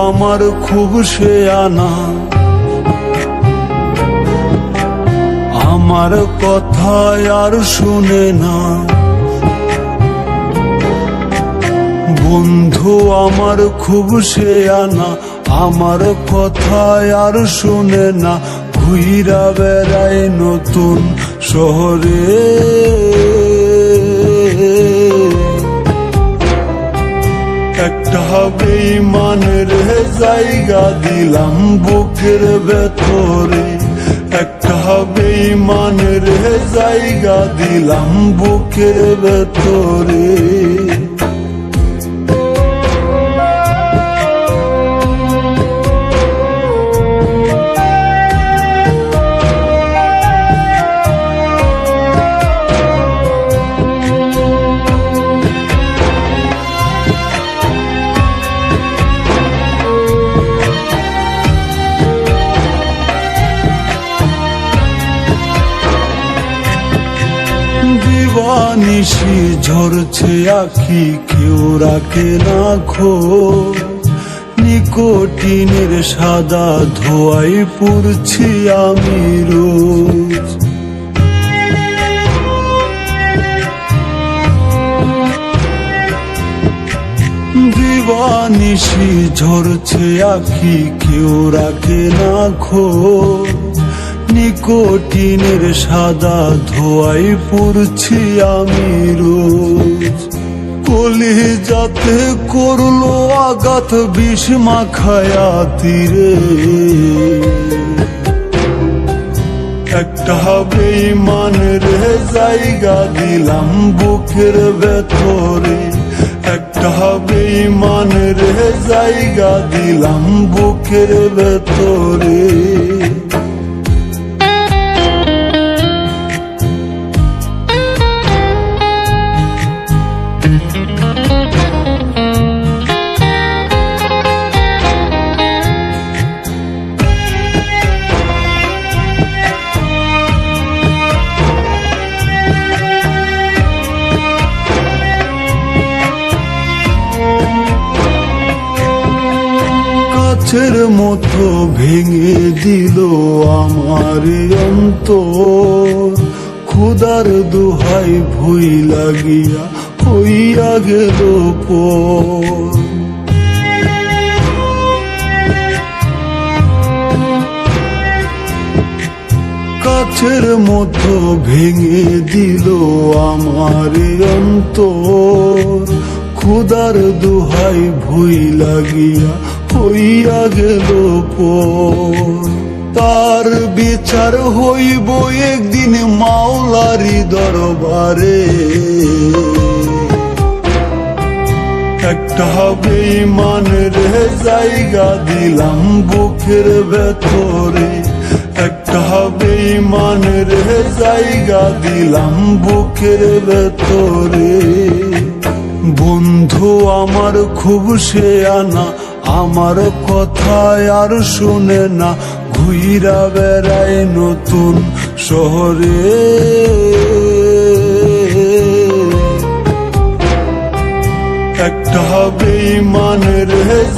আমার খুব শেয়ানা, আমার কথা আর শুনে না। বন্ধু আমার খুব শেয়ানা, আমার কথা আর শুনে না। ঘুইরা বেড়ায় নতুন শহরে, একটা বেঈমানের জায়গা দিলাম বুকের ভেতরে, একটা বেঈমানের জায়গা দিলাম বুকের ভেতরে। দিবানিশি ঝরছে আখি, কেউ রাখে না খোঁজ। নিকোটিনের সাদা ধোঁয়ায় পুড়ছি আমি রোজ। দিবানিশি ঝরছে আখি, কেউ রাখে না খোঁজ। নিকোটিনের সাদা ধোঁয়ায় পুড়ছি আমি রোজ। কলিজাতে করলো আঘাত বিষ মাখায়া তীরে, একটা বেঈমানের জায়গা দিলাম বুকের ভেতরে, একটা বেঈমানের জায়গা দিলাম বুকের ভেতরে। কাচের মতো ভেঙে দিল আমার অন্তর, ক্ষুধার দোহাই ভুই লাগিয়া হইয়া গেল পর। কাচের মতো ভেঙে দিল আমার অন্তর, ক্ষুধার দোহাই ভুই লাগিয়া হইয়া গেল পর। তার বিচার হইব একদিন মাওলারি দরবারে, একটা বেঈমানের জায়গা দিলাম বুকের ভেতরে, একটা বেঈমানের জায়গা দিলাম বুকের ভেতরে। বন্ধু আমার খুব শেয়ানা, আমার কথা আর শুনে না। ঘুইরা বেড়ায় নতুন শহরে, একটা বেঈমানের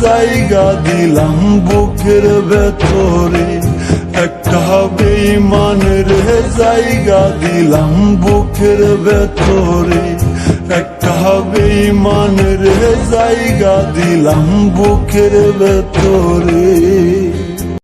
জায়গা দিলাম বুকের ভেতরে, একটা বেঈমানের জায়গা দিলাম বুকের ভেতরে, একটা বেঈমানের জায়গা দিলাম বুকের ভেতরে।